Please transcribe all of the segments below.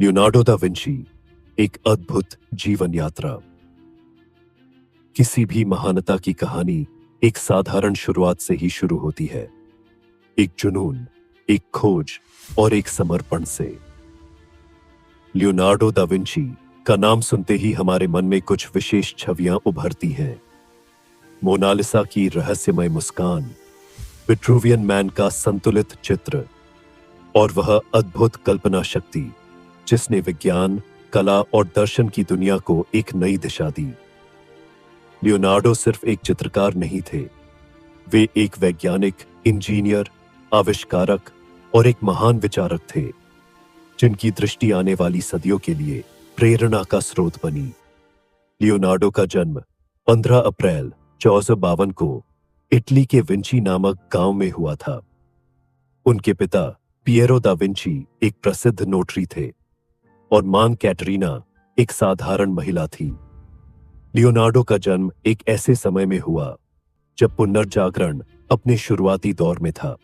Leonardo da Vinci, एक अद्भुत जीवन यात्रा। किसी भी महानता की कहानी एक साधारण शुरुआत से ही शुरू होती है, एक जुनून, एक खोज और एक समर्पण से। लियोनार्डो दा विंची का नाम सुनते ही हमारे मन में कुछ विशेष छवियां उभरती हैं। मोनालिसा की रहस्यमय मुस्कान, विट्रूवियन मैन का संतुलित चित्र और वह अद्भुत कल्पना शक्ति जिसने विज्ञान, कला और दर्शन की दुनिया को एक नई दिशा दी। लियोनार्डो सिर्फ एक चित्रकार नहीं थे, वे एक वैज्ञानिक, इंजीनियर, आविष्कारक और एक महान विचारक थे, जिनकी दृष्टि आने वाली सदियों के लिए प्रेरणा का स्रोत बनी। लियोनार्डो का जन्म 15 अप्रैल 1452 को इटली के विंची नामक गांव में हुआ था। उनके पिता पिएरो दा विंची एक प्रसिद्ध नोटरी थे और मां कैटरीना एक साधारण महिला थी। लियोनार्डो का जन्म एक ऐसे समय में हुआ जब पुनर्जागरण अपने शुरुआती दौर में था।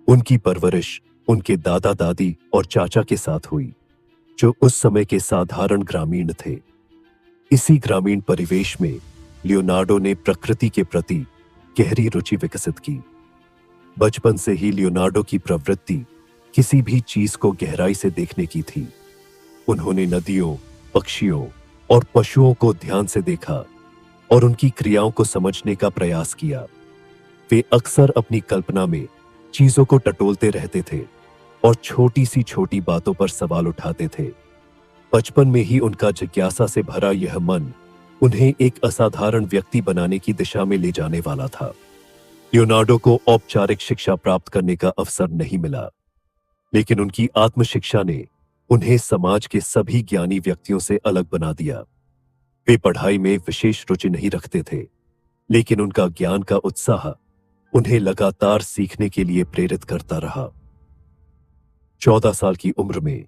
उनकी परवरिश उनके दादा दादी और चाचा के साथ हुई, जो उस समय के साधारण ग्रामीण थे। इसी ग्रामीण परिवेश में लियोनार्डो ने प्रकृति के प्रति गहरी रुचि विकसित की। बचपन से ही लियोनार्डो की प्रवृत्ति किसी भी चीज को गहराई से देखने की थी। उन्होंने नदियों, पक्षियों और पशुओं को ध्यान से देखा और उनकी क्रियाओं को समझने का प्रयास किया। वे अक्सर अपनी कल्पना में चीजों को टटोलते रहते थे और छोटी सी छोटी बातों पर सवाल उठाते थे। बचपन में ही उनका जिज्ञासा से भरा यह मन उन्हें एक असाधारण व्यक्ति बनाने की दिशा में ले जाने वाला था। लियोनार्डो को औपचारिक शिक्षा प्राप्त करने का अवसर नहीं मिला, लेकिन उनकी आत्मशिक्षा ने उन्हें समाज के सभी ज्ञानी व्यक्तियों से अलग बना दिया। वे पढ़ाई में विशेष रुचि नहीं रखते थे, लेकिन उनका ज्ञान का उत्साह उन्हें लगातार सीखने के लिए प्रेरित करता रहा। 14 साल की उम्र में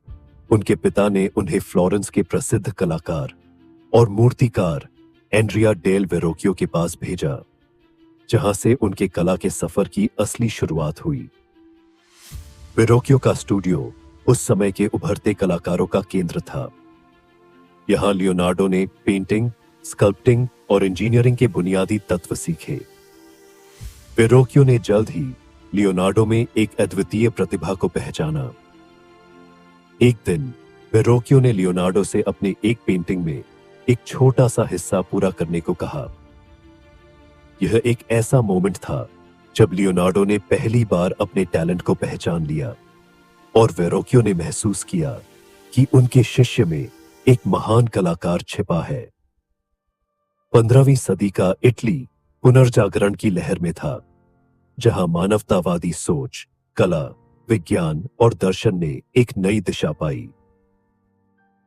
उनके पिता ने उन्हें फ्लोरेंस के प्रसिद्ध कलाकार और मूर्तिकार एंड्रिया डेल वेरोकियो के पास भेजा, जहां से उनके कला के सफर की असली शुरुआत हुई। वेरोकियो का स्टूडियो उस समय के उभरते कलाकारों का केंद्र था। यहां लियोनार्डो ने पेंटिंग, स्कल्पटिंग और इंजीनियरिंग के बुनियादी तत्व सीखे। वेरोकियो ने जल्द ही लियोनार्डो में एक अद्वितीय प्रतिभा को पहचाना। एक दिन वेरोकियो ने लियोनार्डो से अपने एक पेंटिंग में एक छोटा सा हिस्सा पूरा करने को कहा। यह एक ऐसा मोमेंट था जब लियोनार्डो ने पहली बार अपने टैलेंट को पहचान लिया और वेरोकियो ने महसूस किया कि उनके शिष्य में एक महान कलाकार छिपा है। 15वीं सदी का इटली पुनर्जागरण की लहर में था, जहां मानवतावादी सोच, कला, विज्ञान और दर्शन ने एक नई दिशा पाई।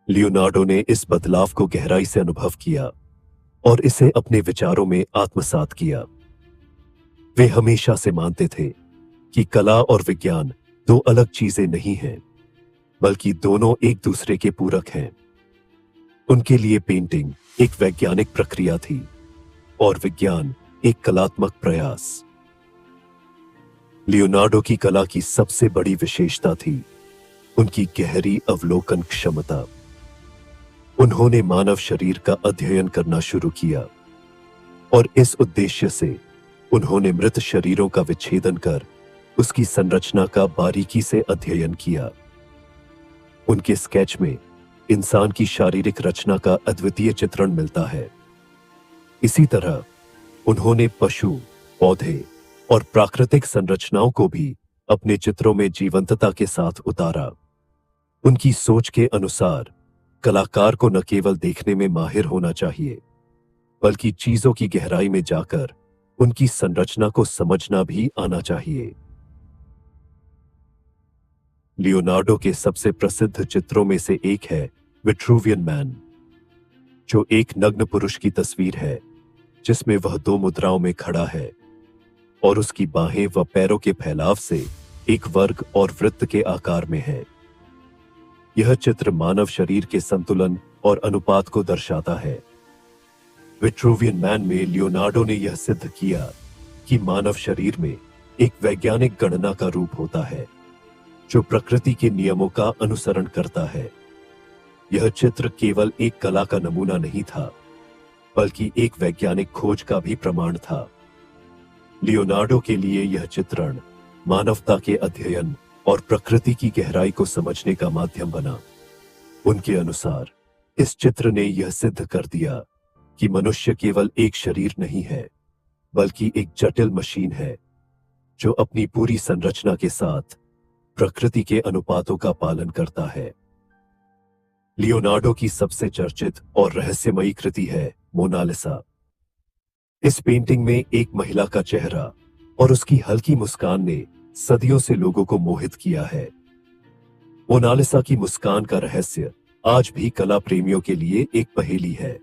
लियोनार्डो ने इस बदलाव को गहराई से अनुभव किया और इसे अपने विचारों में आत्मसात किया। वे हमेशा से मानते थे कि कला और विज्ञान दो अलग चीजें नहीं हैं, बल्कि दोनों एक दूसरे के पूरक हैं। उनके लिए पेंटिंग एक वैज्ञानिक प्रक्रिया थी और विज्ञान एक कलात्मक प्रयास। लियोनार्डो की कला की सबसे बड़ी विशेषता थी उनकी गहरी अवलोकन क्षमता। उन्होंने मानव शरीर का अध्ययन करना शुरू किया और इस उद्देश्य से उन्होंने मृत शरीरों का विच्छेदन कर उसकी संरचना का बारीकी से अध्ययन किया। उनके स्केच में इंसान की शारीरिक रचना का अद्वितीय चित्रण मिलता है। इसी तरह उन्होंने पशु, पौधे और प्राकृतिक संरचनाओं को भी अपने चित्रों में जीवंतता के साथ उतारा। उनकी सोच के अनुसार कलाकार को न केवल देखने में माहिर होना चाहिए, बल्कि चीजों की गहराई में जाकर उनकी संरचना को समझना भी आना चाहिए। लियोनार्डो के सबसे प्रसिद्ध चित्रों में से एक है विट्रूवियन मैन, जो एक नग्न पुरुष की तस्वीर है जिसमें वह 2 मुद्राओं में खड़ा है और उसकी बाहें व पैरों के फैलाव से एक वर्ग और वृत्त के आकार में है। यह चित्र मानव शरीर के संतुलन और अनुपात को दर्शाता है। विट्रूवियन मैन में लियोनार्डो ने यह सिद्ध किया कि मानव शरीर में एक वैज्ञानिक गणना का रूप होता है जो प्रकृति के नियमों का अनुसरण करता है यह चित्र केवल एक कला का नमूना नहीं था, बल्कि एक वैज्ञानिक खोज का भी प्रमाण था। लियोनार्डो के लिए यह चित्रण मानवता के अध्ययन और प्रकृति की गहराई को समझने का माध्यम बना। उनके अनुसार इस चित्र ने यह सिद्ध कर दिया कि मनुष्य केवल एक शरीर नहीं है, बल्कि एक जटिल मशीन है जो अपनी पूरी संरचना के साथ प्रकृति के अनुपातों का पालन करता है। लियोनार्डो की सबसे चर्चित और रहस्यमयी कृति है मोनालिसा। इस पेंटिंग में एक महिला का चेहरा और उसकी हल्की मुस्कान ने सदियों से लोगों को मोहित किया है। मोनालिसा की मुस्कान का रहस्य आज भी कला प्रेमियों के लिए एक पहेली है।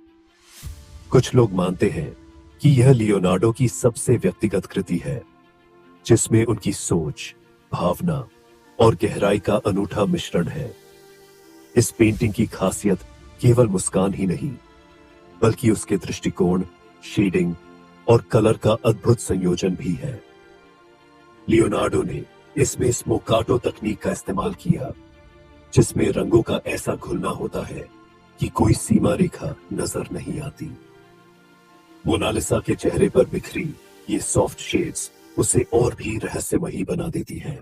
कुछ लोग मानते हैं कि यह लियोनार्डो की सबसे व्यक्तिगत कृति है, जिसमें उनकी सोच, भावना और गहराई का अनूठा मिश्रण है। इस पेंटिंग की खासियत केवल मुस्कान ही नहीं, बल्कि उसके दृष्टिकोण, शेडिंग और कलर का अद्भुत संयोजन भी है। लियोनार्डो ने इसमें स्मोकाटो तकनीक का इस्तेमाल किया, जिसमें रंगों का ऐसा घुलना होता है कि कोई सीमा रेखा नजर नहीं आती। मोनालिसा के चेहरे पर बिखरी ये सॉफ्ट शेड्स उसे और भी रहस्यमयी बना देती हैं।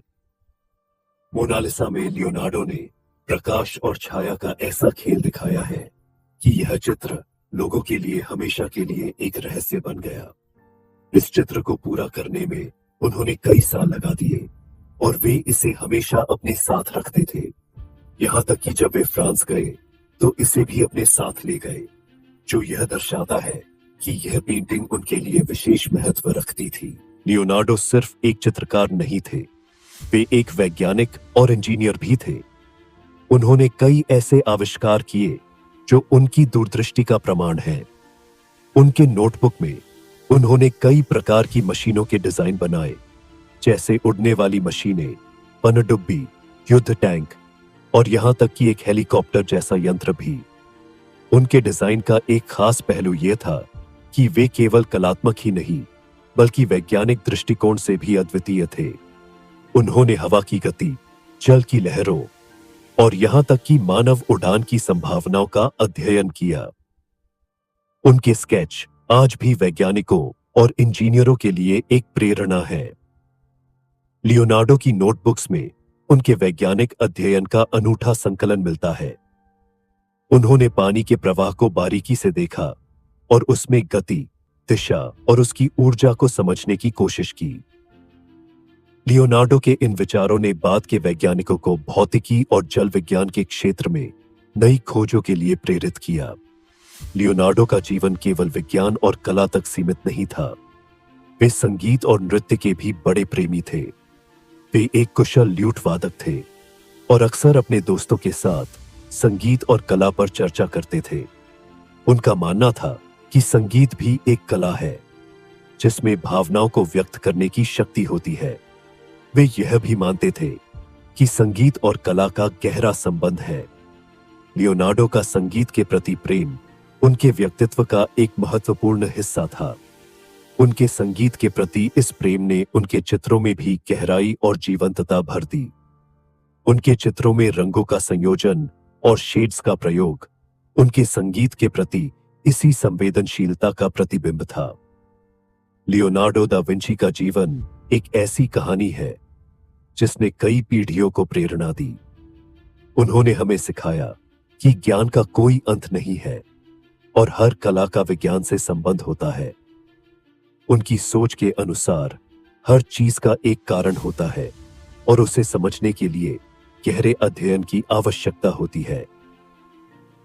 मोनालिसा में लियोनार्डो ने प्रकाश और छाया का ऐसा खेल दिखाया है कि यह चित्र लोगों के लिए हमेशा के लिए एक रहस्य बन गया। इस चित्र को पूरा करने में उन्होंने कई साल लगा दिए और वे इसे हमेशा अपने साथ रखते थे। यहां तक कि जब वे फ्रांस गए तो इसे भी अपने साथ ले गए, जो यह दर्शाता है कि यह पेंटिंग उनके लिए विशेष महत्व रखती थी। लियोनार्डो सिर्फ एक चित्रकार नहीं थे, वे एक वैज्ञानिक और इंजीनियर भी थे। उन्होंने कई ऐसे आविष्कार किए जो उनकी दूरदृष्टि का प्रमाण है। उनके नोटबुक में उन्होंने कई प्रकार की मशीनों के डिजाइन बनाए, जैसे उड़ने वाली मशीनें, पनडुब्बी, युद्ध टैंक और यहां तक कि एक हेलीकॉप्टर जैसा यंत्र भी। उनके डिजाइन का एक खास पहलू यह था कि वे केवल कलात्मक ही नहीं, बल्कि वैज्ञानिक दृष्टिकोण से भी अद्वितीय थे। उन्होंने हवा की गति, जल की लहरों और यहां तक कि मानव उड़ान की संभावनाओं का अध्ययन किया। उनके स्केच आज भी वैज्ञानिकों और इंजीनियरों के लिए एक प्रेरणा है। लियोनार्डो की नोटबुक्स में उनके वैज्ञानिक अध्ययन का अनूठा संकलन मिलता है। उन्होंने पानी के प्रवाह को बारीकी से देखा और उसमें गति, दिशा और उसकी ऊर्जा को समझने की कोशिश की। लियोनार्डो के इन विचारों ने बाद के वैज्ञानिकों को भौतिकी और जल विज्ञान के क्षेत्र में नई खोजों के लिए प्रेरित किया। लियोनार्डो का जीवन केवल विज्ञान और कला तक सीमित नहीं था, वे संगीत और नृत्य के भी बड़े प्रेमी थे। वे एक कुशल ल्यूट वादक थे और अक्सर अपने दोस्तों के साथ संगीत और कला पर चर्चा करते थे। उनका मानना था कि संगीत भी एक कला है, जिसमें भावनाओं को व्यक्त करने की शक्ति होती है। वे यह भी मानते थे कि संगीत और कला का गहरा संबंध है। लियोनार्डो का संगीत के प्रति प्रेम उनके व्यक्तित्व का एक महत्वपूर्ण हिस्सा था। उनके संगीत के प्रति इस प्रेम ने उनके चित्रों में भी गहराई और जीवंतता भर दी। उनके चित्रों में रंगों का संयोजन और शेड्स का प्रयोग उनके संगीत के प्रति इसी संवेदनशीलता का प्रतिबिंब था। लियोनार्डो दा विंची का जीवन एक ऐसी कहानी है जिसने कई पीढ़ियों को प्रेरणा दी। उन्होंने हमें सिखाया कि ज्ञान का कोई अंत नहीं है और हर कला का विज्ञान से संबंध होता है। उनकी सोच के अनुसार हर चीज का एक कारण होता है और उसे समझने के लिए गहरे अध्ययन की आवश्यकता होती है।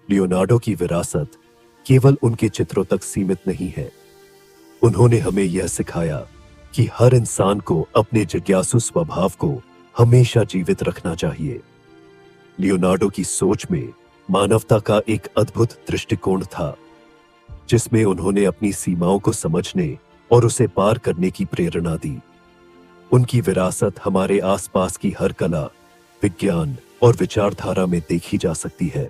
लियोनार्डो की विरासत केवल उनके चित्रों तक सीमित नहीं है। उन्होंने हमें यह सिखाया कि हर इंसान को अपने जिज्ञासु स्वभाव को हमेशा जीवित रखना चाहिए। लियोनार्डो की सोच में मानवता का एक अद्भुत दृष्टिकोण था, जिसमें उन्होंने अपनी सीमाओं को समझने और उसे पार करने की प्रेरणा दी। उनकी विरासत हमारे आसपास की हर कला, विज्ञान और विचारधारा में देखी जा सकती है।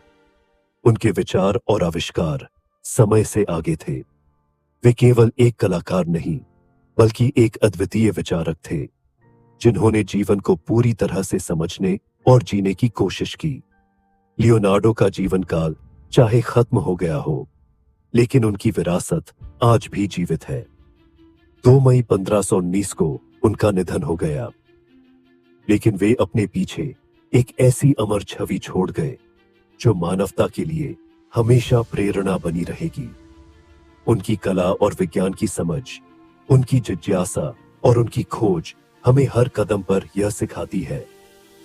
उनके विचार और आविष्कार समय से आगे थे। वे केवल एक कलाकार नहीं, बल्कि एक अद्वितीय विचारक थे, जिन्होंने जीवन को पूरी तरह से समझने और जीने की कोशिश की। लियोनार्डो का जीवन काल चाहे खत्म हो गया हो, लेकिन उनकी विरासत आज भी जीवित है। 2 मई 1519 को उनका निधन हो गया, लेकिन वे अपने पीछे एक ऐसी अमर छवि छोड़ गए जो मानवता के लिए हमेशा प्रेरणा बनी रहेगी। उनकी कला और विज्ञान की समझ, उनकी जिज्ञासा और उनकी खोज हमें हर कदम पर यह सिखाती है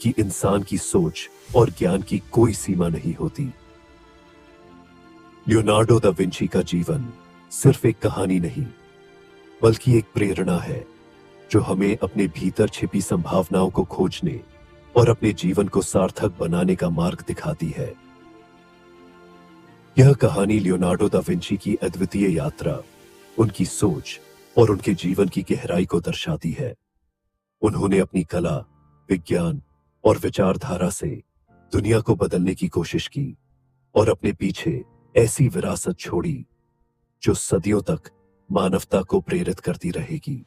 कि इंसान की सोच और ज्ञान की कोई सीमा नहीं होती। लियोनार्डो दा विंची का जीवन सिर्फ एक कहानी नहीं, बल्कि एक प्रेरणा है जो हमें अपने भीतर छिपी संभावनाओं को खोजने और अपने जीवन को सार्थक बनाने का मार्ग दिखाती है। यह कहानी लियोनार्डो दा विंची की अद्वितीय यात्रा, उनकी सोच और उनके जीवन की गहराई को दर्शाती है। उन्होंने अपनी कला, विज्ञान और विचारधारा से दुनिया को बदलने की कोशिश की और अपने पीछे ऐसी विरासत छोड़ी जो सदियों तक मानवता को प्रेरित करती रहेगी।